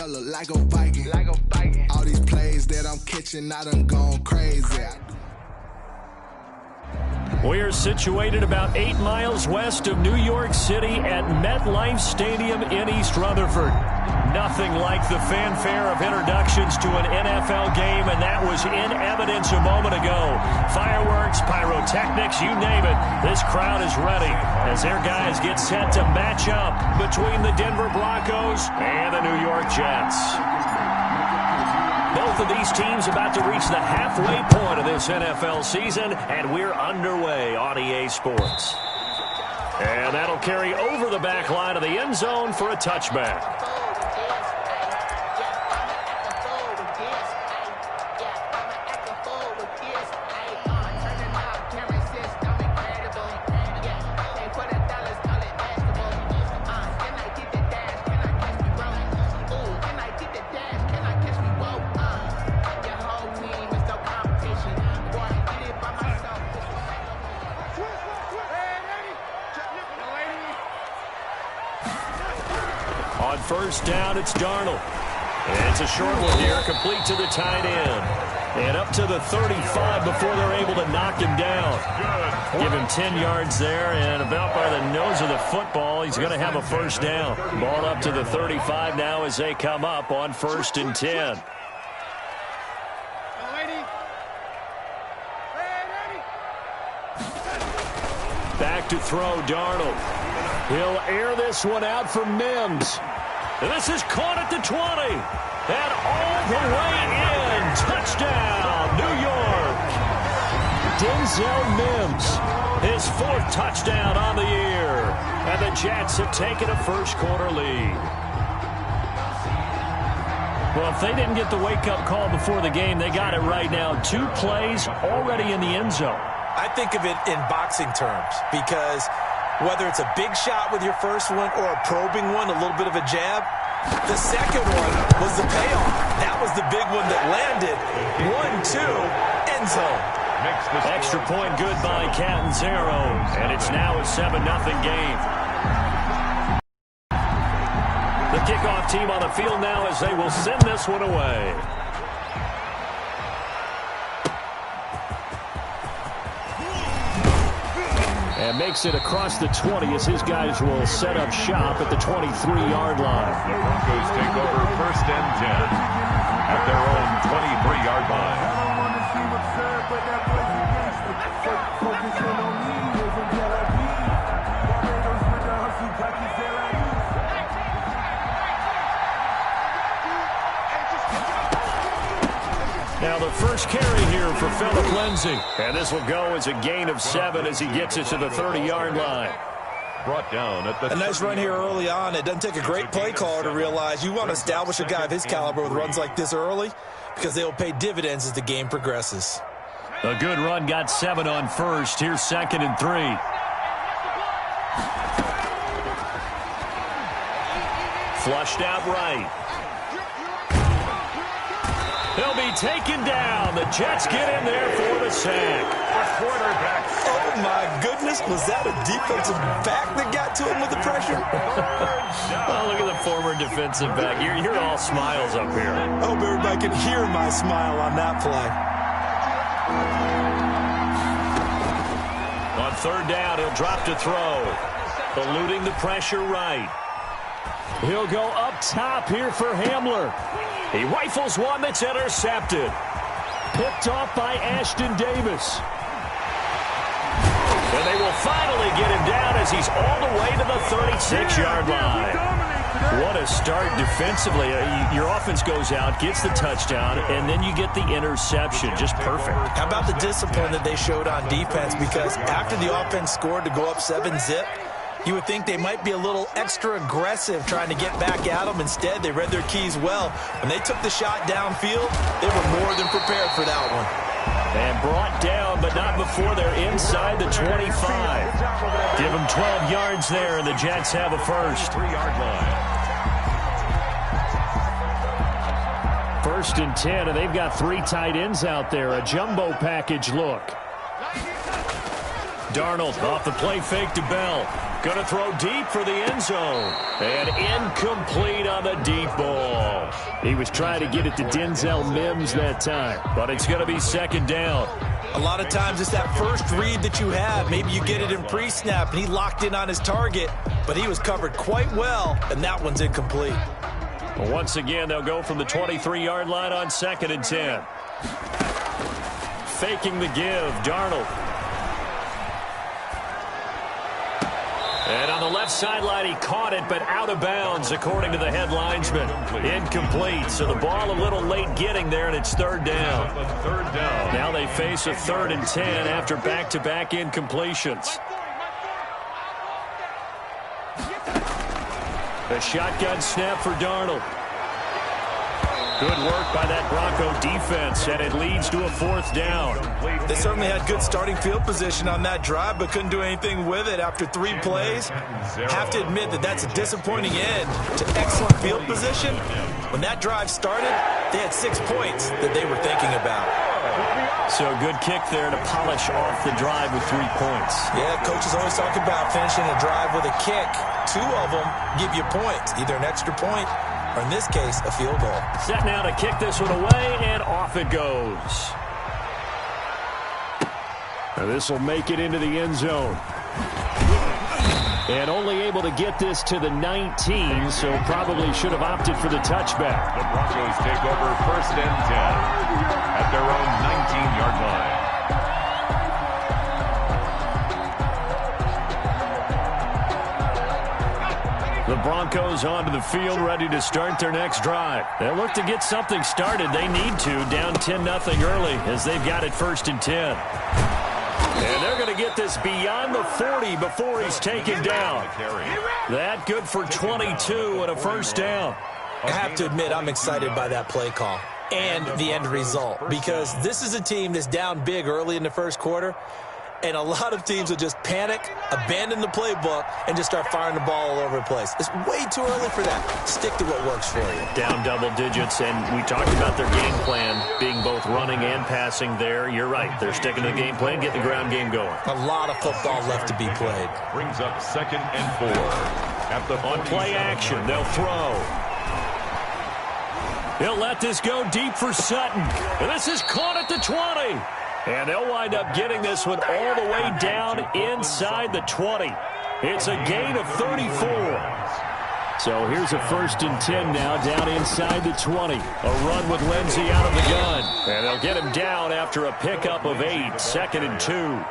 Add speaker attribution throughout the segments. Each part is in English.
Speaker 1: look like a Viking. All these plays that I'm catching, I done gone crazy.
Speaker 2: We're situated about 8 miles west of New York City at MetLife Stadium in East Rutherford. Nothing like the fanfare of introductions to an NFL game, and that was in evidence a moment ago. Fireworks, pyrotechnics, you name it. This crowd is ready as their guys get set to match up between the Denver Broncos and the New York Jets. Both of these teams about to reach the halfway point of this NFL season, and we're underway on EA Sports. And that'll carry over the back line of the end zone for a touchback. On first down, it's Darnold. And it's a short one here, complete to the tight end. And up to the 35 before they're able to knock him down. Give him 10 yards there, and about by the nose of the football, he's going to have a first down. Ball up to the 35 now as they come up on 1st and 10. Back to throw, Darnold. He'll air this one out for Mims. And this is caught at the 20. And all the way in. Touchdown, New York. Denzel Mims, his 4th touchdown on the year. And the Jets have taken a first-quarter lead. Well, if they didn't get the wake-up call before the game, they got it right now. 2 plays already in the end zone.
Speaker 3: I think of it in boxing terms because whether it's a big shot with your first one or a probing one, a little bit of a jab, the second one was the payoff. That was the big one that landed. 1-2, end zone.
Speaker 2: Extra point good by Catanzaro, and it's now a 7-0 game. The kickoff team on the field now as they will send this one away. And makes it across the 20 as his guys will set up shop at the 23-yard line.
Speaker 4: The Broncos take over 1st and 10 at their own 23-yard line. I don't want to seem absurd, but that was against the focusing on me isn't Tel Aviv. Barbados with the hustle, Pakistan.
Speaker 2: Now the first carry here for Phillip Lindsay. And this will go as a gain of 7 as he gets it to the 30-yard line.
Speaker 4: Brought down at the
Speaker 3: a nice run here early on. It doesn't take a great play caller to realize you want to establish a guy of his caliber with runs like this early because they will pay dividends as the game progresses.
Speaker 2: A good run got 7 on first. Here's 2nd and 3. Flushed out right. He'll be taken down. The Jets get in there for the sack.
Speaker 4: The quarterback.
Speaker 3: Oh, my goodness. Was that a defensive back that got to him with the pressure?
Speaker 2: Oh, look at the former defensive back. You're all smiles up here.
Speaker 3: I hope everybody can hear my smile on that play.
Speaker 2: On 3rd down, he'll drop to throw. Eluding the pressure right. He'll go up top here for Hamler. He rifles one that's intercepted. Picked off by Ashton Davis. And they will finally get him down as he's all the way to the 36-yard line. What a start defensively. Your offense goes out, gets the touchdown, and then you get the interception. Just perfect.
Speaker 3: How about the discipline that they showed on defense? Because after the offense scored to go up 7-zip, you would think they might be a little extra aggressive trying to get back at them. Instead, they read their keys well. When they took the shot downfield, they were more than prepared for that one.
Speaker 2: And brought down, but not before they're inside the 25. Give them 12 yards there, and the Jets have a first.
Speaker 4: 3-yard line.
Speaker 2: 1st and 10, and they've got 3 tight ends out there. A jumbo package look. Darnold off the play fake to Bell. Going to throw deep for the end zone. And incomplete on the deep ball. He was trying to get it to Denzel Mims that time, but it's going to be second down.
Speaker 3: A lot of times it's that first read that you have. Maybe you get it in pre-snap, and he locked in on his target, but he was covered quite well, and that one's incomplete.
Speaker 2: Well, once again, they'll go from the 23-yard line on 2nd and 10. Faking the give, Darnold. And on the left sideline, he caught it, but out of bounds, according to the head linesman. Incomplete. So the ball a little late getting there, and it's third down. Now they face a 3rd and 10 after back-to-back incompletions. A shotgun snap for Darnold. Good work by that Bronco defense, and it leads to a 4th down.
Speaker 3: They certainly had good starting field position on that drive, but couldn't do anything with it after 3 plays. Have to admit that that's a disappointing end to excellent field position. When that drive started, they had 6 points that they were thinking about.
Speaker 2: So a good kick there to polish off the drive with 3 points.
Speaker 3: Yeah, coaches always talk about finishing a drive with a kick. 2 of them give you points, either an extra point or in this case, a field goal.
Speaker 2: Set now to kick this one away, and off it goes. This will make it into the end zone. And only able to get this to the 19, so probably should have opted for the touchback.
Speaker 4: The Broncos take over 1st and 10 at their own 19-yard line.
Speaker 2: The Broncos onto the field, ready to start their next drive. They'll look to get something started. They need to, down 10-0 early, as they've got it 1st and 10. And they're going to get this beyond the 40 before he's taken down. That good for 22 and a 1st down.
Speaker 3: I have to admit, I'm excited by that play call and the end result, because this is a team that's down big early in the 1st quarter. And a lot of teams will just panic, abandon the playbook, and just start firing the ball all over the place. It's way too early for that. Stick to what works for you.
Speaker 2: Down double digits, and we talked about their game plan being both running and passing there. You're right. They're sticking to the game plan, getting the ground game going.
Speaker 3: A lot of football left to be played.
Speaker 4: Brings up 2nd and 4. At the
Speaker 2: on play action, they'll throw. He'll let this go deep for Sutton. And this is caught at the 20. And they'll wind up getting this one all the way down inside the 20. It's a gain of 34. So here's a 1st and 10 now down inside the 20. A run with Lindsey out of the gun. And they'll get him down after a pickup of 8. 2nd and 2.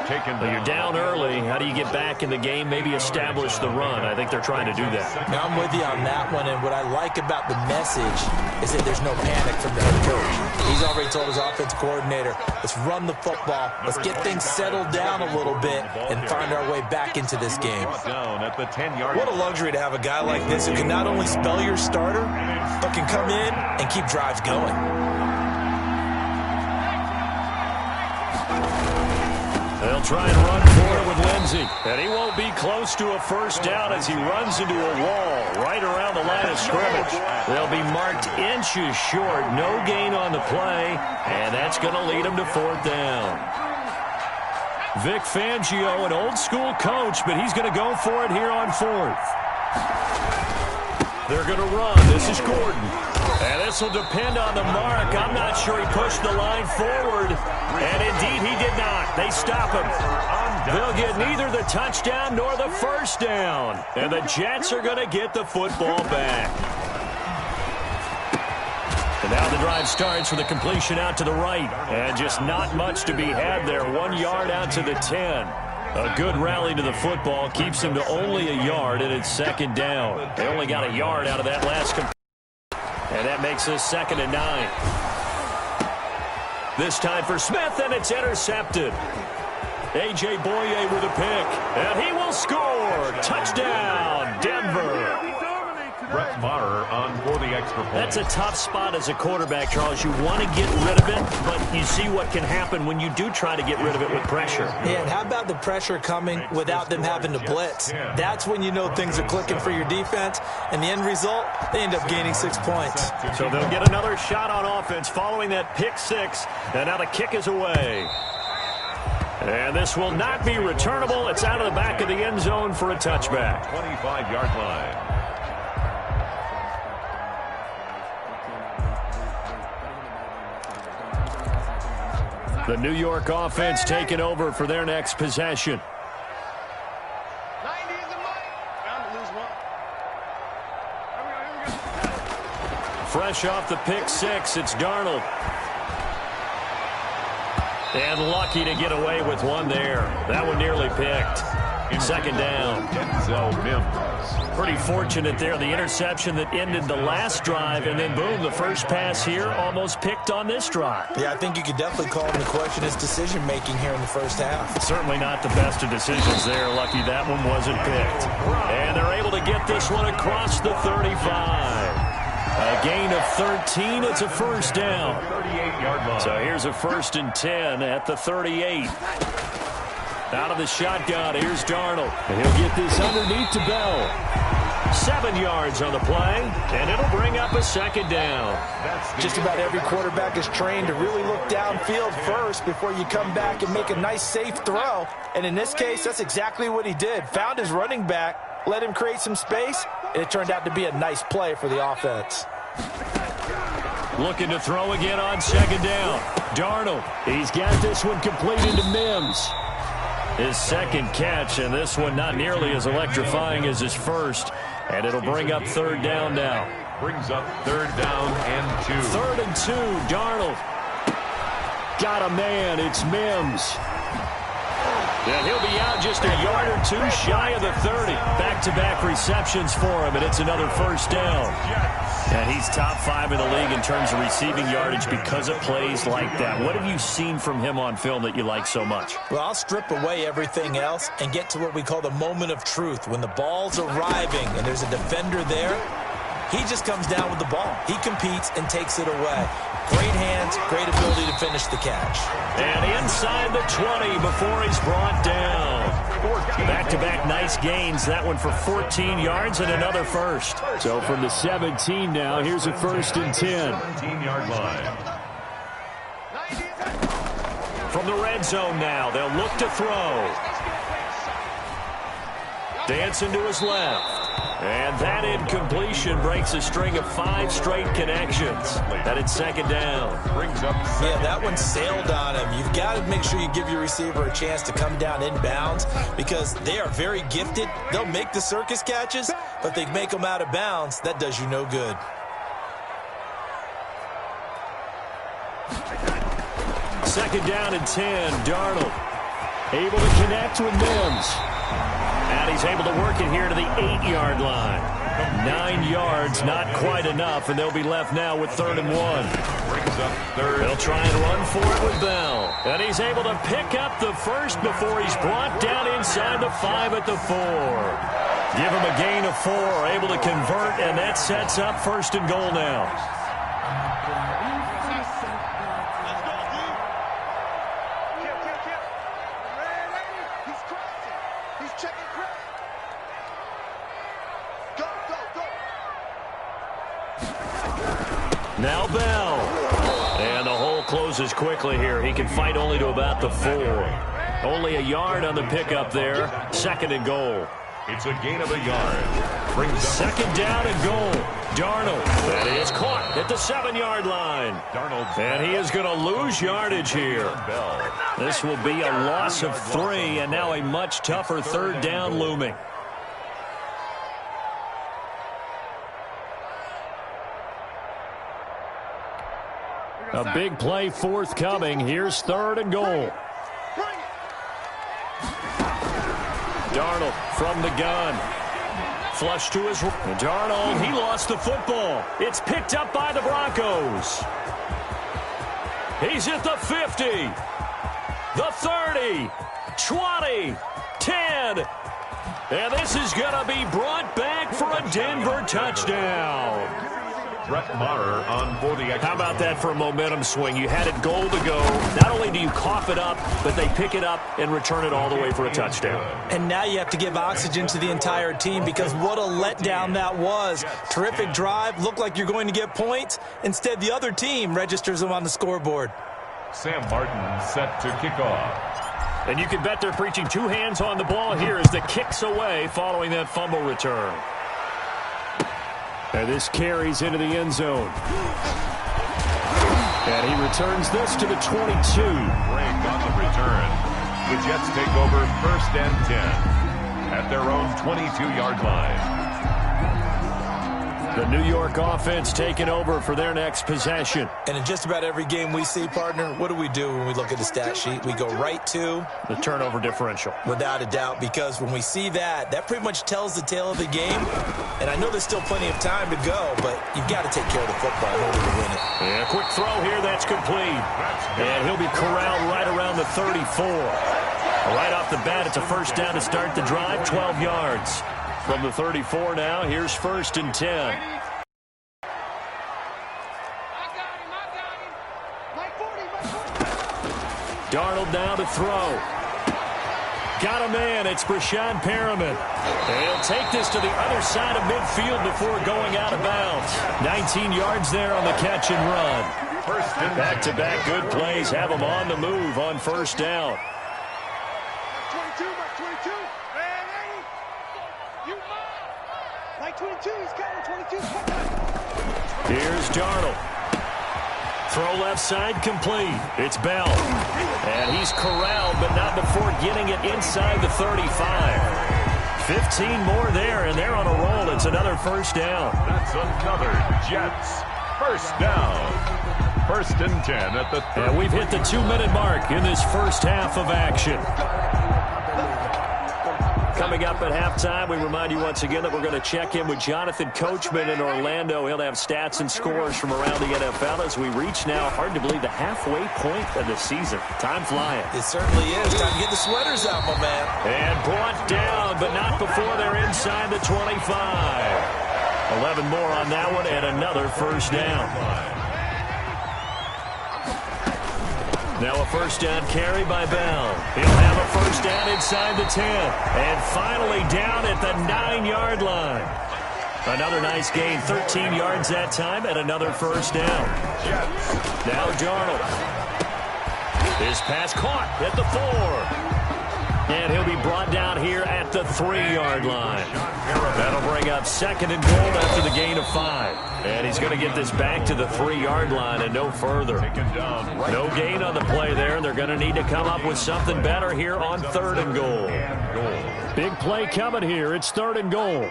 Speaker 2: Well, you're down early. How do you get back in the game? Maybe establish the run. I think they're trying to do that.
Speaker 3: Now, I'm with you on that one, and what I like about the message is that there's no panic from the head coach. He's already told his offensive coordinator, let's run the football, let's get things settled down a little bit, and find our way back into this game. What a luxury to have a guy like this who can not only spell your starter, but can come in and keep drives going.
Speaker 2: They'll try and run for it with Lindsey. And he won't be close to a 1st down as he runs into a wall right around the line of scrimmage. They'll be marked inches short. No gain on the play. And that's going to lead him to 4th down. Vic Fangio, an old-school coach, but he's going to go for it here on 4th. They're going to run. This is Gordon. And this will depend on the mark. I'm not sure he pushed the line forward. And indeed, he did not. They stop him. They'll get neither the touchdown nor the 1st down. And the Jets are going to get the football back. And now the drive starts with a completion out to the right. And just not much to be had there. 1 yard out to the 10. A good rally to the football keeps him to only a yard, and it's 2nd down. They only got a yard out of that last completion. And that makes this 2nd and 9. This time for Smith, and it's intercepted. A.J. Boye with a pick, and he will score. Touchdown, Denver.
Speaker 4: Brett Maher on for the extra point.
Speaker 2: That's a tough spot as a quarterback, Charles. You want to get rid of it, but you see what can happen when you do try to get rid of it with pressure.
Speaker 3: Yeah, and how about the pressure coming without them having to blitz? That's when you know things are clicking for your defense, and the end result, they end up gaining 6 points.
Speaker 2: So they'll get another shot on offense following that pick 6, and now the kick is away. And this will not be returnable. It's out of the back of the end zone for a touchback.
Speaker 4: 25-yard line.
Speaker 2: The New York offense taking over for their next possession. Fresh off the pick six, it's Darnold. And lucky to get away with one there. That one nearly picked. Second down. Pretty fortunate there. The interception that ended the last drive, and then boom, the first pass here almost picked on this drive.
Speaker 3: Yeah, I think you could definitely call him to question his decision-making here in the first half.
Speaker 2: Certainly not the best of decisions there. Lucky that one wasn't picked. And they're able to get this one across the 35. A gain of 13. It's a first down.
Speaker 4: 38-yard line.
Speaker 2: So here's a 1st and 10 at the 38. Out of the shotgun, here's Darnold. And he'll get this underneath to Bell. 7 yards on the play, and it'll bring up a second down.
Speaker 3: Just about every quarterback is trained to really look downfield first before you come back and make a nice, safe throw. And in this case, that's exactly what he did. Found his running back, let him create some space, and it turned out to be a nice play for the offense.
Speaker 2: Looking to throw again on second down. Darnold, he's got this one completed to Mims. His second catch, and this one not nearly as electrifying as his first. And it'll bring up third down now.
Speaker 4: Brings up third down and 2.
Speaker 2: 3rd and 2, Darnold. Got a man, it's Mims. And he'll be out just a yard or two shy of the 30. Back-to-back receptions for him, and it's another first down. And he's top 5 in the league in terms of receiving yardage because of plays like that. What have you seen from him on film that you like so much?
Speaker 3: Well, I'll strip away everything else and get to what we call the moment of truth. When the ball's arriving and there's a defender there, he just comes down with the ball. He competes and takes it away. Great hands, great ability to finish the catch.
Speaker 2: And inside the 20 before he's brought down. Back-to-back nice gains. That one for 14 yards and another first. So from the 17 now, here's a 1st and 10.
Speaker 4: 17-yard line.
Speaker 2: From the red zone now, they'll look to throw. Dancing to his left. And that incompletion breaks a string of 5 straight connections. That it's second down.
Speaker 4: Brings up
Speaker 3: Yeah, that one sailed on him. You've got to make sure you give your receiver a chance to come down inbounds because they are very gifted. They'll make the circus catches, but they make them out of bounds. That does you no good.
Speaker 2: Second down and 10. Darnold able to connect with Mims. And he's able to work it here to the 8-yard line. 9 yards, not quite enough, and they'll be left now with 3rd and 1.
Speaker 4: brings up third.
Speaker 2: They'll try and run for it with Bell. And he's able to pick up the first before he's brought down inside the 5 at the 4. Give him a gain of 4, able to convert, and that sets up 1st and goal now. Now Bell. And the hole closes quickly here. He can fight only to about the 4. Only a yard on the pickup there. 2nd and goal.
Speaker 4: It's a gain of a yard. Brings up
Speaker 2: 2nd down and goal. Darnold. And he is caught at the 7-yard line.
Speaker 4: Darnold.
Speaker 2: And he is going to lose yardage here. This will be a loss of 3, and now a much tougher 3rd down looming. A big play forthcoming. Here's 3rd and goal. Darnold from the gun. Flush to his... Darnold, he lost the football. It's picked up by the Broncos. He's at the 50. The 30. 20. 10. And this is going to be brought back for a Denver touchdown.
Speaker 4: Brett Maher on for the extra.
Speaker 2: How about that for a momentum swing? You had it goal to go. Not only do you cough it up, but they pick it up and return it all the way for a touchdown.
Speaker 3: And now you have to give oxygen to the entire team because what a letdown that was. Terrific drive. Looked like you're going to get points. Instead, the other team registers them on the scoreboard.
Speaker 4: Sam Martin set to kick off.
Speaker 2: And you can bet they're preaching two hands on the ball here as the kick's away following that fumble return. And this carries into the end zone. And he returns this to the 22.
Speaker 4: Break on the return. The Jets take over 1st and 10 at their own 22-yard line.
Speaker 2: The New York offense taking over for their next possession.
Speaker 3: And in just about every game we see, partner, what do we do when we look at the stat sheet? We go right to
Speaker 2: the turnover differential.
Speaker 3: Without a doubt, because when we see that, that pretty much tells the tale of the game. And I know there's still plenty of time to go, but you've got to take care of the football in order to win it.
Speaker 2: Yeah, quick throw here, that's complete. And he'll be corralled right around the 34. Right off the bat, it's a first down to start the drive, 12 yards. From the 34 now, here's 1st and 10. Darnold now to throw. Got a man. It's Brashad Perriman. And he'll take this to the other side of midfield before going out of bounds. 19 yards there on the catch and run. Back-to-back good plays have him on the move on first down. Here's Darnold. Throw left side complete. It's Bell. And he's corralled, but not before getting it inside the 35. 15 more there, and they're on a roll. It's another first down.
Speaker 4: That's another Jets first down. 1st and 10 at the 30.
Speaker 2: And we've hit the 2-minute mark in this first half of action. Coming up at halftime, we remind you once again that we're going to check in with Jonathan Coachman in Orlando. He'll have stats and scores from around the NFL as we reach now, hard to believe, the halfway point of the season. Time flying.
Speaker 3: It certainly is. Time to get the sweaters out, my man.
Speaker 2: And brought down, but not before they're inside the 25. 11 more on that one and another first down. Now a first down carry by Bell. He'll have a first down inside the 10. And finally down at the 9-yard line. Another nice gain, 13 yards that time, and another first down. Now Darnold. His pass caught at the 4. And he'll be brought down here at the 3-yard line. That'll bring up 2nd and goal after the gain of 5. And he's going to get this back to the 3-yard line and no further. No gain on the play there, and they're going to need to come up with something better here on 3rd and goal. Big play coming here. It's 3rd and goal.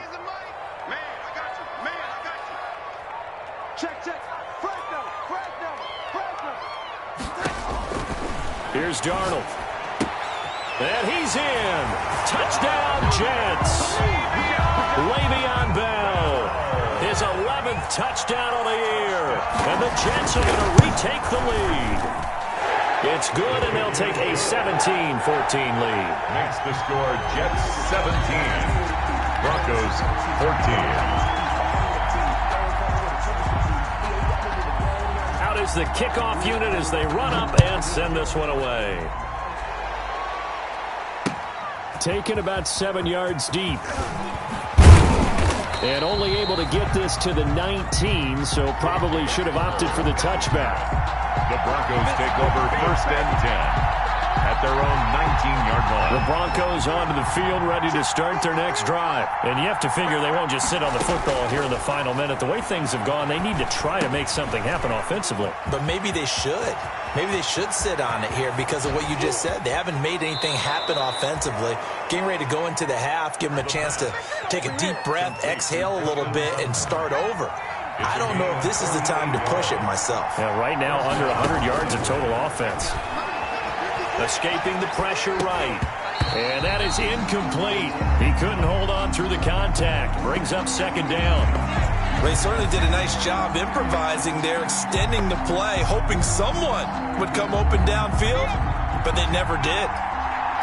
Speaker 2: Here's Darnold. And he's in. Touchdown, Jets. Le'Veon Bell. His 11th touchdown of the year. And the Jets are going to retake the lead. It's good, and they'll take a 17-14 lead.
Speaker 4: Makes the score Jets 17. Broncos 14.
Speaker 2: Out is the kickoff unit as they run up and send this one away. Taken about 7 yards deep. And only able to get this to the 19, so probably should have opted for the touchback.
Speaker 4: The Broncos take over 1st and 10 at their own 19-yard line.
Speaker 2: The Broncos onto the field, ready to start their next drive. And you have to figure they won't just sit on the football here in the final minute. The way things have gone, they need to try to make something happen offensively.
Speaker 3: But maybe they should. Maybe they should sit on it here because of what you just said. They haven't made anything happen offensively. Getting ready to go into the half, give them a chance to take a deep breath, exhale a little bit, and start over. I don't know if this is the time to push it myself.
Speaker 2: Yeah, right now under 100 yards of total offense. Escaping the pressure right. And that is incomplete. He couldn't hold on through the contact. Brings up 2nd down.
Speaker 3: They certainly did a nice job improvising there, extending the play, hoping someone would come open downfield, but they never did.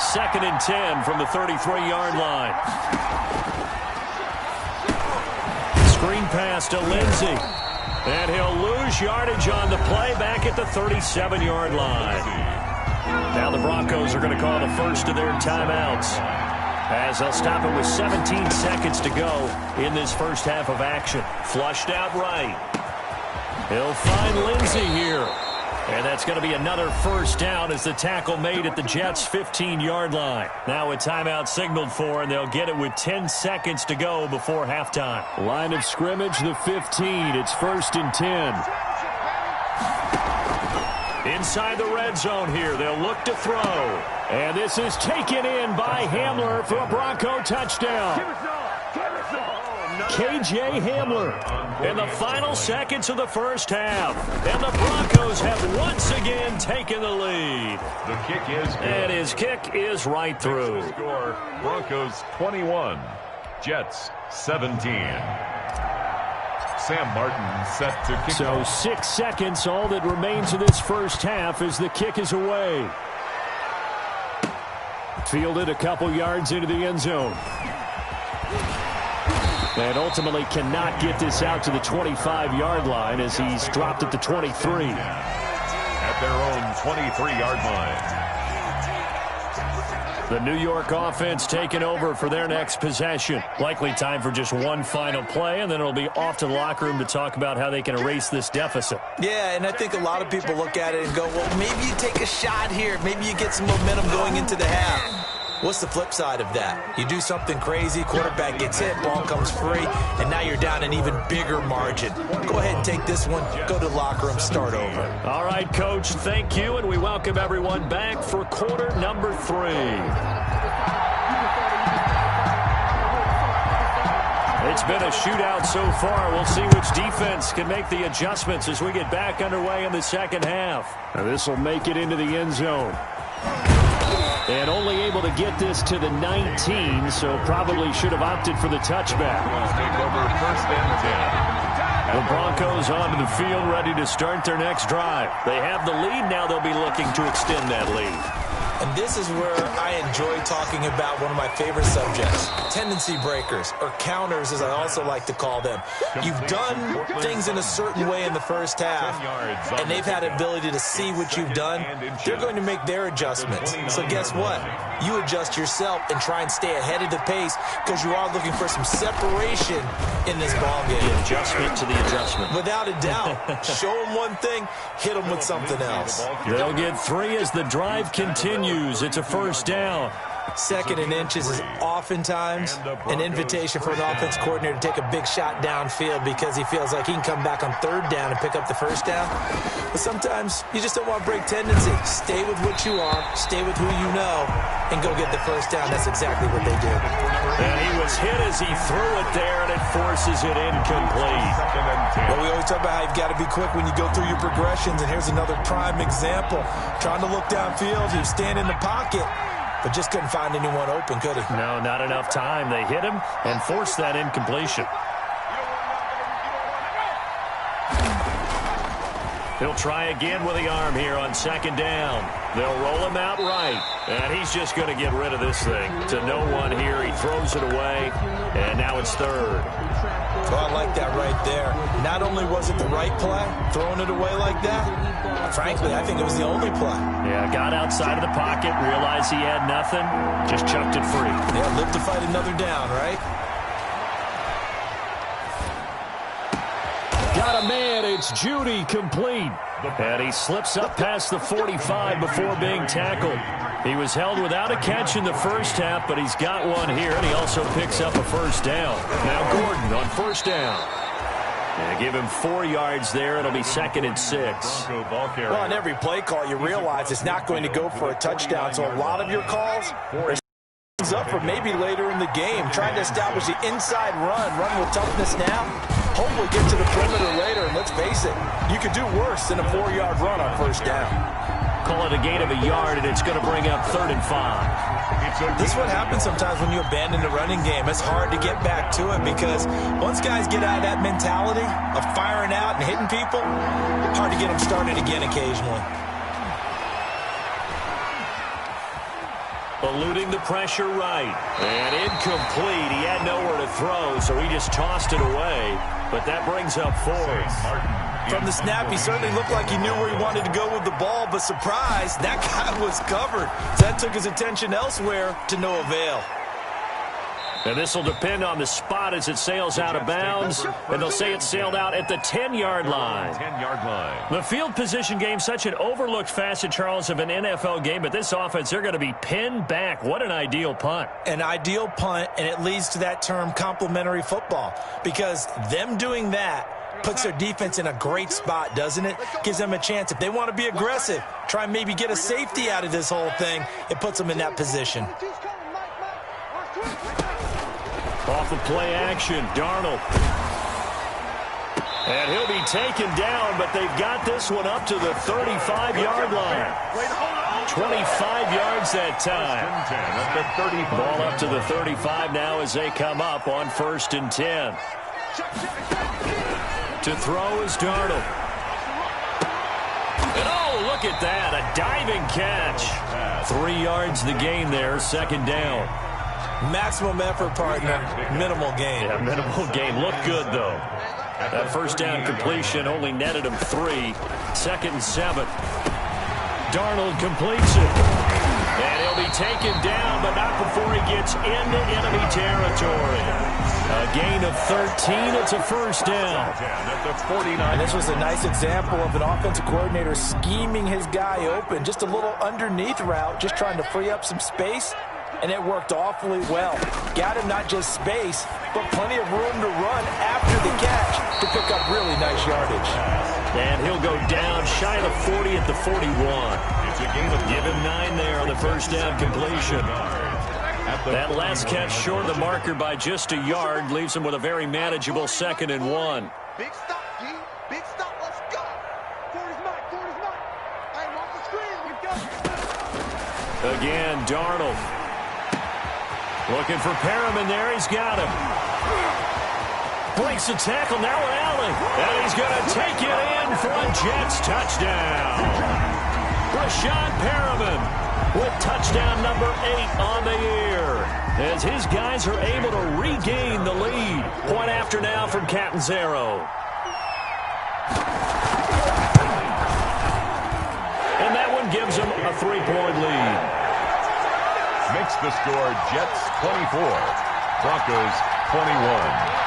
Speaker 2: 2nd and 10 from the 33-yard line. Screen pass to Lindsey. And he'll lose yardage on the play back at the 37-yard line. Now the Broncos are going to call the first of their timeouts, as they'll stop it with 17 seconds to go in this first half of action. Flushed out right. He'll find Lindsey here. And that's going to be another first down as the tackle made at the Jets' 15-yard line. Now a timeout signaled for, and they'll get it with 10 seconds to go before halftime. Line of scrimmage, the 15. It's 1st and 10. Inside the red zone here, they'll look to throw. And this is taken in by Hamler for a Bronco touchdown. K.J. Hamler in the final seconds of the first half. And the Broncos have once again taken the lead.
Speaker 4: The kick is good.
Speaker 2: And his kick is right through.
Speaker 4: Score, Broncos 21, Jets 17. Sam Martin set to kick.
Speaker 2: So 6 seconds, all that remains of this first half as the kick is away. Fielded a couple yards into the end zone. And ultimately cannot get this out to the 25-yard line as he's dropped at the 23.
Speaker 4: At their own 23-yard line.
Speaker 2: The New York offense taking over for their next possession. Likely time for just one final play, and then it'll be off to the locker room to talk about how they can erase this deficit.
Speaker 3: Yeah, and I think a lot of people look at it and go, well, maybe you take a shot here. Maybe you get some momentum going into the half. What's the flip side of that? You do something crazy, quarterback gets hit, ball comes free, and now you're down an even bigger margin. Go ahead and take this one, go to the locker room, start over.
Speaker 2: All right, Coach, thank you, and we welcome everyone back for quarter number 3. It's been a shootout so far. We'll see which defense can make the adjustments as we get back underway in the second half. Now this will make it into the end zone. And only able to get this to the 19, so probably should have opted for the touchback.
Speaker 4: Take over 1st and 10.
Speaker 2: The Broncos onto the field ready to start their next drive. They have the lead. Now they'll be looking to extend that lead.
Speaker 3: And this is where I enjoy talking about one of my favorite subjects, tendency breakers, or counters as I also like to call them. You've done things in a certain way in the first half, and they've had ability to see what you've done. They're going to make their adjustments. So guess what? You adjust yourself and try and stay ahead of the pace because you are looking for some separation in this ballgame.
Speaker 2: The adjustment to the adjustment.
Speaker 3: Without a doubt. Show them one thing, hit them with something else.
Speaker 2: They'll get 3 as the drive continues. It's a first down.
Speaker 3: 2nd and inches is oftentimes an invitation for an offense coordinator to take a big shot downfield because he feels like he can come back on 3rd down and pick up the first down. But sometimes you just don't want to break tendency. Stay with what you are, stay with who you know, and go get the first down. That's exactly what they did.
Speaker 2: And he was hit as he threw it there, and it forces it incomplete.
Speaker 3: Well, we always talk about how you've got to be quick when you go through your progressions, and here's another prime example. Trying to look downfield, he was standing in the pocket, but just couldn't find anyone open, could he?
Speaker 2: No, not enough time. They hit him and forced that incompletion. He'll try again with the arm here on 2nd down. They'll roll him out right, and he's just going to get rid of this thing. To no one here, he throws it away, and now it's 3rd.
Speaker 3: Well, I like that right there. Not only was it the right play, throwing it away like that, frankly, I think it was the only play.
Speaker 2: Yeah, got outside of the pocket, realized he had nothing, just chucked it free.
Speaker 3: Yeah, live to fight another down, right?
Speaker 2: Got a man, it's Judy, complete. And he slips up past the 45 before being tackled. He was held without a catch in the first half, but he's got one here, and he also picks up a first down. Now Gordon on 1st down. And give him 4 yards there. It'll be 2nd and 6.
Speaker 3: Well, on every play call, you realize it's not going to go for a touchdown, so a lot of your calls are up for maybe later in the game, trying to establish the inside run with toughness now. Hopefully get to the perimeter later, and let's face it, you could do worse than a 4-yard run on 1st down.
Speaker 2: Call it a gain of a yard, and it's going to bring up 3rd and 5.
Speaker 3: This is what happens sometimes when you abandon the running game. It's hard to get back to it because once guys get out of that mentality of firing out and hitting people, hard to get them started again occasionally.
Speaker 2: Eluding the pressure right. And incomplete. He had nowhere to throw, so he just tossed it away. But that brings up 4th.
Speaker 3: From the snap, he certainly looked like he knew where he wanted to go with the ball, but surprise, that guy was covered. So that took his attention elsewhere to no avail.
Speaker 2: And this will depend on the spot as it sails out of bounds. And they'll say it sailed out at the 10-yard line.
Speaker 4: 10-yard line.
Speaker 2: The field position game, such an overlooked facet, Charles, of an NFL game. But this offense, they're going to be pinned back. What an ideal punt.
Speaker 3: An ideal punt, and it leads to that term complementary football. Because them doing that puts their defense in a great spot, doesn't it? Gives them a chance. If they want to be aggressive, try and maybe get a safety out of this whole thing, it puts them in that position.
Speaker 2: Off of play action, Darnold. And he'll be taken down, but they've got this one up to the 35-yard line. 25 yards that time. Ball up to the 35 now as they come up on 1st and 10. To throw is Darnold. And oh, look at that, a diving catch. 3 yards the gain there, 2nd down.
Speaker 3: Maximum effort, partner. Minimal gain.
Speaker 2: Yeah, minimal gain. Looked good, though. That 1st down completion only netted him 3. 2nd and 7. Darnold completes it. And he'll be taken down, but not before he gets into enemy territory. A gain of 13. It's a 1st down.
Speaker 3: And this was a nice example of an offensive coordinator scheming his guy open. Just a little underneath route, just trying to free up some space. And it worked awfully well. Got him not just space, but plenty of room to run after the catch to pick up really nice yardage.
Speaker 2: And he'll go down shy of the 40 at the 41. Give him 9 there on the 1st down completion. That last catch short of the marker by just a yard leaves him with a very manageable 2nd and 1.
Speaker 5: Big stop, G. Big stop. Let's go. 40's mine. 40's mine. Hey, off the screen. We go.
Speaker 2: Again, Darnold. Looking for Perriman there. He's got him. Breaks the tackle. Now Allen. And he's going to take it in for a Jets touchdown. Rashad Perriman with touchdown number 8 on the year. As his guys are able to regain the lead. Point after now from Catanzaro. And that one gives him a 3-point lead.
Speaker 4: Makes the score Jets 24, Broncos 21.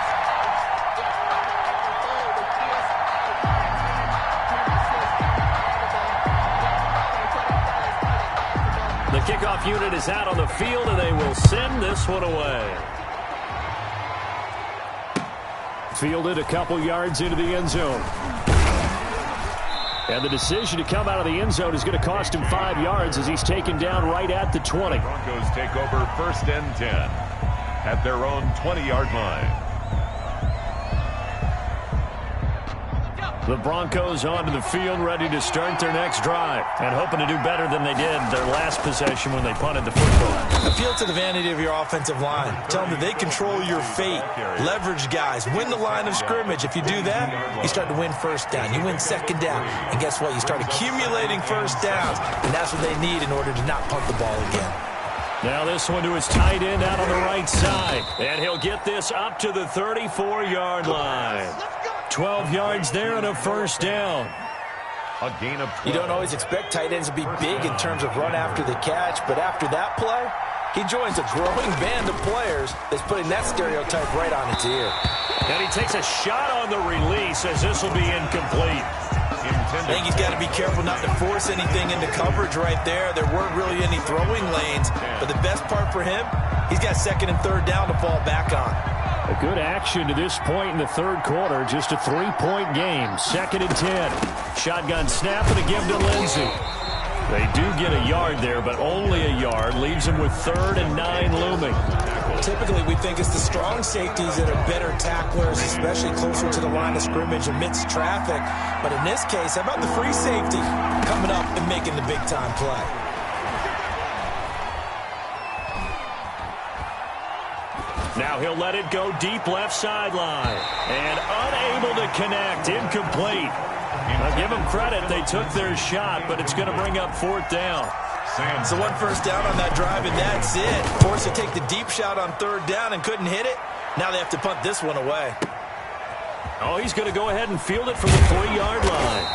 Speaker 2: The kickoff unit is out on the field, and they will send this one away. Fielded a couple yards into the end zone. And the decision to come out of the end zone is going to cost him 5 yards as he's taken down right at the 20.
Speaker 4: Broncos take over 1st and 10 at their own 20-yard line.
Speaker 2: The Broncos onto the field, ready to start their next drive, and hoping to do better than they did their last possession when they punted the football.
Speaker 3: Appeal to the vanity of your offensive line. Tell them that they control your fate. Leverage guys. Win the line of scrimmage. If you do that, you start to win 1st down. You win 2nd down. And guess what? You start accumulating 1st downs. And that's what they need in order to not punt the ball again.
Speaker 2: Now this one to his tight end out on the right side. And he'll get this up to the 34-yard line. 12 yards there and a 1st down.
Speaker 4: A gain of 12.
Speaker 3: You don't always expect tight ends to be big in terms of run after the catch, but after that play, he joins a growing band of players that's putting that stereotype right on its ear.
Speaker 2: And he takes a shot on the release as this will be incomplete.
Speaker 3: I think he's got to be careful not to force anything into coverage right there. There weren't really any throwing lanes, but the best part for him, he's got 2nd and 3rd down to fall back on.
Speaker 2: A good action to this point in the 3rd quarter. Just a 3-point game. 2nd and 10. Shotgun snap and a give to Lindsey. They do get a yard there, but only a yard. Leaves them with 3rd and 9 looming.
Speaker 3: Typically, we think it's the strong safeties that are better tacklers, especially closer to the line of scrimmage amidst traffic. But in this case, how about the free safety coming up and making the big-time play?
Speaker 2: Now he'll let it go deep left sideline. And unable to connect. Incomplete. I'll give them credit. They took their shot, but it's going to bring up 4th down.
Speaker 3: So 1 1st down on that drive, and that's it. Forced to take the deep shot on 3rd down and couldn't hit it. Now they have to punt this one away.
Speaker 2: Oh, he's going to go ahead and field it from the 3-yard line.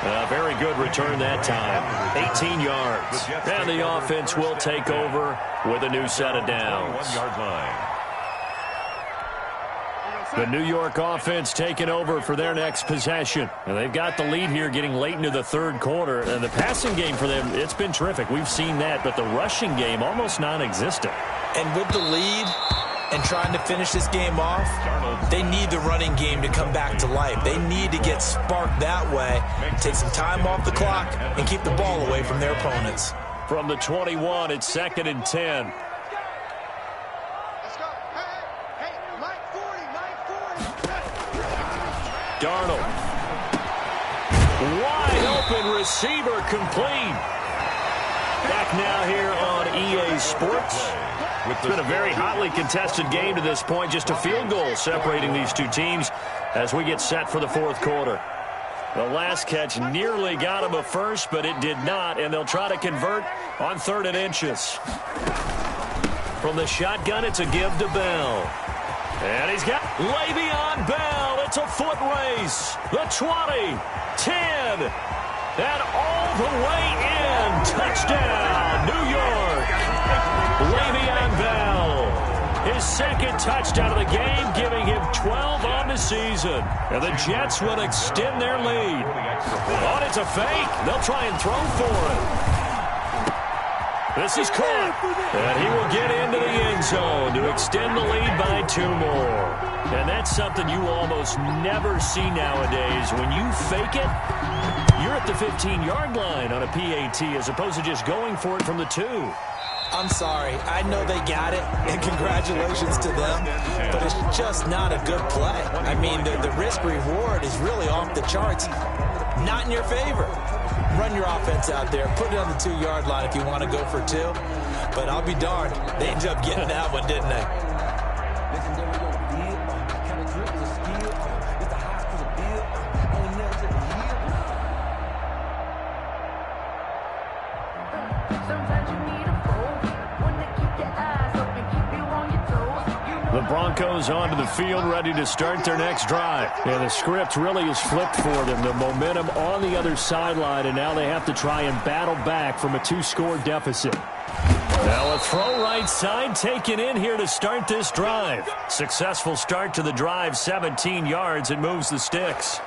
Speaker 2: A very good return that time. 18 yards. And the offense will take over with a new set of downs.
Speaker 4: 1-yard line.
Speaker 2: The New York offense taking over for their next possession. And they've got the lead here getting late into the third quarter. And the passing game for them, it's been terrific. We've seen that. But the rushing game, almost non-existent.
Speaker 3: And with the lead and trying to finish this game off, they need the running game to come back to life. They need to get sparked that way, take some time off the clock, and keep the ball away from their opponents.
Speaker 2: From the 21, it's 2nd and 10. Darnold. Wide open receiver complete. Back now here on EA Sports. It's been a very hotly contested game to this point. Just a field goal separating these two teams as we get set for the fourth quarter. The last catch nearly got him a first, but it did not, and they'll try to convert on 3rd and inches. From the shotgun, it's a give to Bell. And he's got Le'Veon Bell. It's a foot race. The 20, 10, and all the way in. Touchdown, New York. Le'Veon Bell. His 2nd touchdown of the game, giving him 12 on the season. And the Jets will extend their lead. Oh, it's a fake. They'll try and throw for it. This is caught, and he will get into the end zone to extend the lead by 2 more. And that's something you almost never see nowadays. When you fake it, you're at the 15-yard line on a PAT as opposed to just going for it from the 2.
Speaker 3: I'm sorry. I know they got it, and congratulations to them, but it's just not a good play. I mean, the risk-reward is really off the charts. Not in your favor. Run your offense out there. Put it on the 2-yard line if you want to go for 2. But I'll be darned. They ended up getting that one, didn't they?
Speaker 2: The Broncos onto the field, ready to start their next drive. And the script really is flipped for them. The momentum on the other sideline, and now they have to try and battle back from a 2-score deficit. Now a throw right side taken in here to start this drive. Successful start to the drive, 17 yards, and moves the sticks.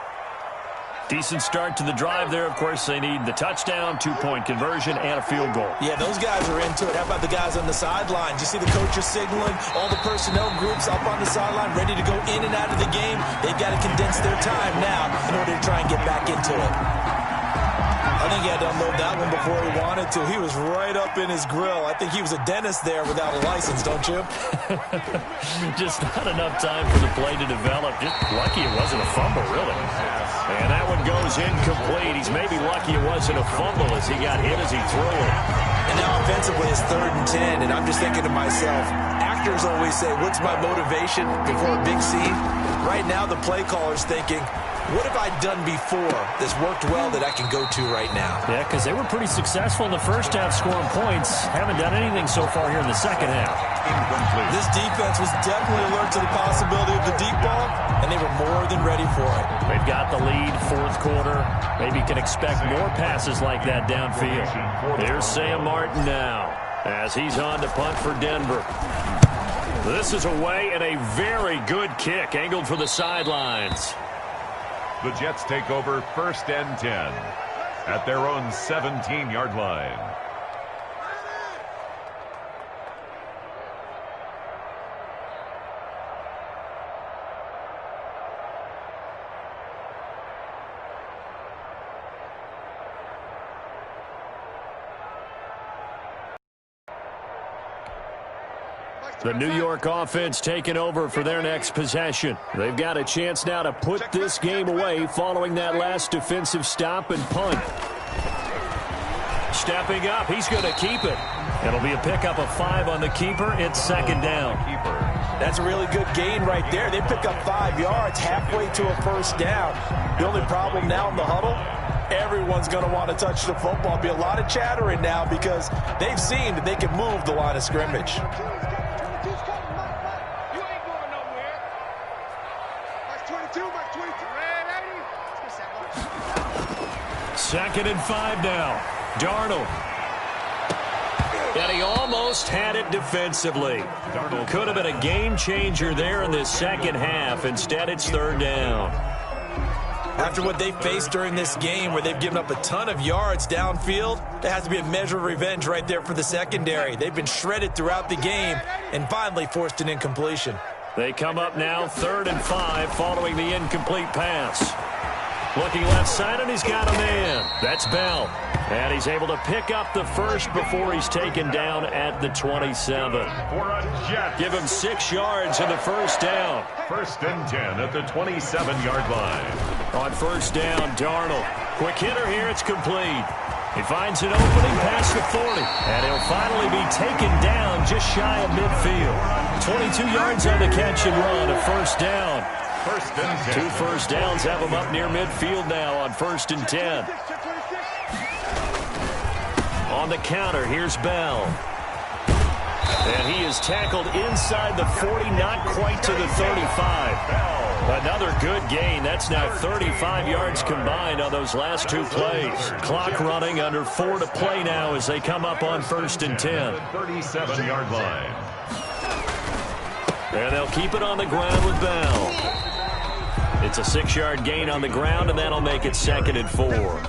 Speaker 2: Decent start to the drive there. Of course, they need the touchdown, 2-point conversion, and a field goal.
Speaker 3: Yeah, those guys are into it. How about the guys on the sideline? You see the coaches signaling, all the personnel groups up on the sideline, ready to go in and out of the game. They've got to condense their time now in order to try and get back into it. I think he had to unload that one before he wanted to. He was right up in his grill. I think he was a dentist there without a license, don't you?
Speaker 2: Just not enough time for the play to develop. Just lucky it wasn't a fumble, really. And that one goes incomplete. He's maybe lucky it wasn't a fumble as he got hit as he threw it.
Speaker 3: And now offensively it's 3rd and 10, and I'm just thinking to myself, actors always say, what's my motivation before a big scene? Right now the play caller's thinking, what have I done before that's worked well that I can go to right now?
Speaker 2: Yeah, because they were pretty successful in the first half scoring points. Haven't done anything so far here in the second half.
Speaker 3: This defense was definitely alert to the possibility of the deep ball, and they were more than ready for it.
Speaker 2: They've got the lead, fourth quarter. Maybe can expect more passes like that downfield. Here's Sam Martin now as he's on to punt for Denver. This is away and a very good kick angled for the sidelines.
Speaker 4: The Jets take over 1st and 10 at their own 17-yard line.
Speaker 2: The New York offense taking over for their next possession. They've got a chance now to put this game away following that last defensive stop and punt. Stepping up, he's going to keep it. It'll be a pickup of 5 on the keeper. It's 2nd down.
Speaker 3: That's a really good gain right there. They pick up 5 yards halfway to a 1st down. The only problem now in the huddle, everyone's going to want to touch the football. Be a lot of chattering now because they've seen that they can move the line of scrimmage.
Speaker 2: 2nd and 5 now. Darnold. And he almost had it defensively. Could have been a game changer there in this second half. Instead, it's 3rd down.
Speaker 3: After what they faced during this game where they've given up a ton of yards downfield, there has to be a measure of revenge right there for the secondary. They've been shredded throughout the game and finally forced an incompletion.
Speaker 2: They come up now 3rd and 5 following the incomplete pass. Looking left side, and he's got a man. That's Bell. And he's able to pick up the first before he's taken down at the 27. Give him 6 yards in the first down.
Speaker 4: 1st and 10 at the 27-yard line.
Speaker 2: On 1st down, Darnold. Quick hitter here, it's complete. He finds an opening past the 40. And he'll finally be taken down just shy of midfield. 22 yards on the catch and run, a 1st down.
Speaker 4: 1st and 10.
Speaker 2: 2 first downs have him up near midfield now on 1st and 10. On the counter, here's Bell. And he is tackled inside the 40, not quite to the 35. Another good gain. That's now 35 yards combined on those last 2 plays. Clock running, under 4 to play now as they come up on 1st and 10.
Speaker 4: 37-yard line.
Speaker 2: And they'll keep it on the ground with Bell. It's a 6-yard gain on the ground, and that'll make it 2nd and 4.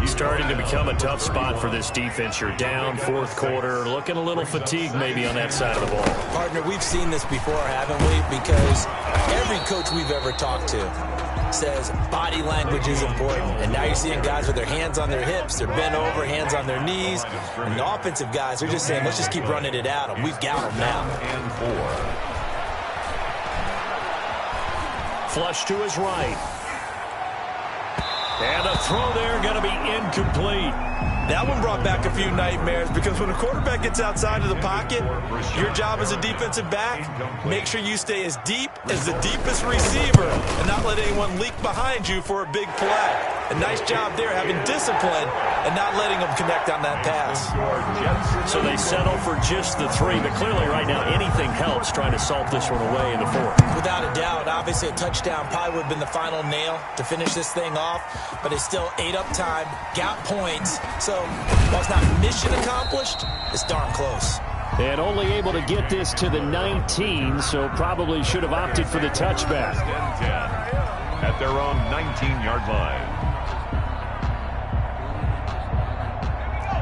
Speaker 2: Starting to become a tough spot for this defense. You're down 4th quarter, looking a little fatigued maybe on that side of the ball.
Speaker 3: Partner, we've seen this before, haven't we? Because every coach we've ever talked to says body language is important. And now you're seeing guys with their hands on their hips, they're bent over, hands on their knees. And the offensive guys are just saying, let's just keep running it at them. We've got them now.
Speaker 4: And 4.
Speaker 2: Flush to his right. And a throw there going to be incomplete.
Speaker 3: That one brought back a few nightmares because when a quarterback gets outside of the pocket, your job as a defensive back, make sure you stay as deep as the deepest receiver and not let anyone leak behind you for a big play. A nice job there having discipline and not letting them connect on that pass.
Speaker 2: So they settle for just the 3, but clearly right now anything helps trying to salt this one away in the 4th.
Speaker 3: Without a doubt, obviously a touchdown probably would have been the final nail to finish this thing off, but it's still ate up time, got points, so while it's not mission accomplished, it's darn close.
Speaker 2: And only able to get this to the 19, so probably should have opted for the touchback.
Speaker 4: 1st and 10 at their own 19-yard line.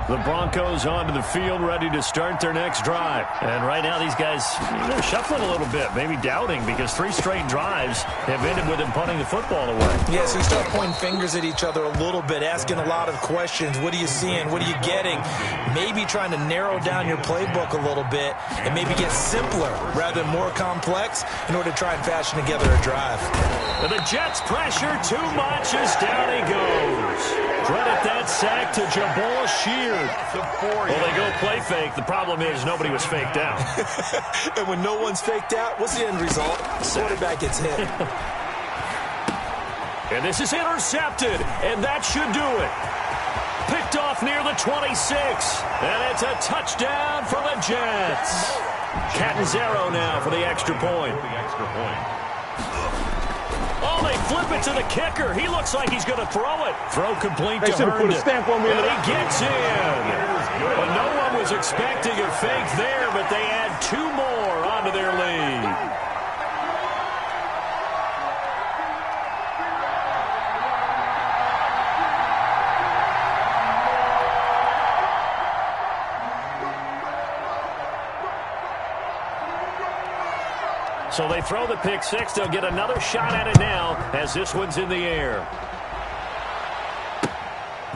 Speaker 2: The Broncos onto the field, ready to start their next drive. And right now these guys, they're shuffling a little bit, maybe doubting, because 3 straight drives have ended with them punting the football away.
Speaker 3: Yeah, so you start pointing fingers at each other a little bit, asking a lot of questions. What are you seeing? What are you getting? Maybe trying to narrow down your playbook a little bit and maybe get simpler rather than more complex in order to try and fashion together a drive.
Speaker 2: And the Jets pressure too much as down he goes. Credit that sack to Jabal Sheard. Well, they go play fake. The problem is nobody was faked out.
Speaker 3: And when no one's faked out, what's the end result? Quarterback gets hit.
Speaker 2: And this is intercepted, and that should do it. Picked off near the 26, and it's a touchdown for the Jets. Catanzaro now for the extra point. Oh, they flip it to the kicker. He looks like he's going to throw it. Throw complete to Herndon. And he gets in. Well, no one was expecting a fake there, but they add 2 more onto their lead. So they throw the pick 6. They'll get another shot at it now as this one's in the air.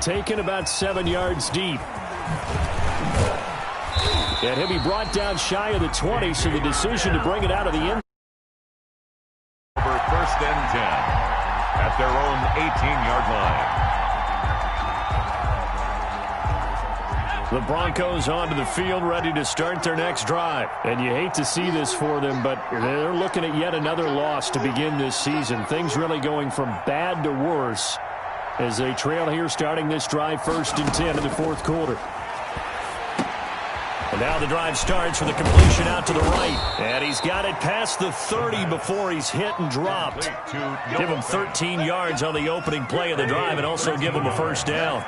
Speaker 2: Taken about 7 yards deep. And he'll be brought down shy of the 20, so the decision to bring it out of the end.
Speaker 4: For 1st and 10 at their own 18-yard line.
Speaker 2: The Broncos onto the field, ready to start their next drive. And you hate to see this for them, but they're looking at yet another loss to begin this season. Things really going from bad to worse as they trail here starting this drive 1st and 10 in the 4th quarter. And now the drive starts with a completion out to the right. And he's got it past the 30 before he's hit and dropped. Give him 13 yards on the opening play of the drive and also give him a first down.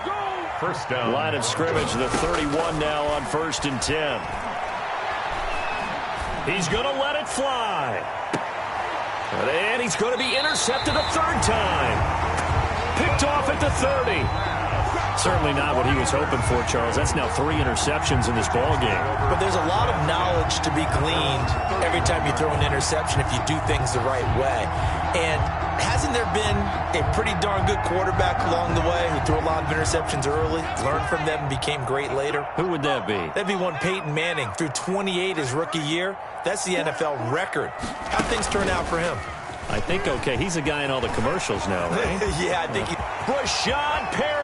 Speaker 4: First down.
Speaker 2: Line of scrimmage, the 31 now on 1st and 10. He's going to let it fly. And he's going to be intercepted a third time. Picked off at the 30. Certainly not what he was hoping for, Charles. That's now 3 interceptions in this ball game.
Speaker 3: But there's a lot of knowledge to be gleaned every time you throw an interception if you do things the right way. And hasn't there been a pretty darn good quarterback along the way who threw a lot of interceptions early, learned from them, and became great later?
Speaker 2: Who would that be?
Speaker 3: That'd be one Peyton Manning. Threw 28 his rookie year. That's the NFL record. How'd things turn out for him?
Speaker 2: I think okay. He's a guy in all the commercials now, right?
Speaker 3: Yeah, I think he...
Speaker 2: Rashad Perry.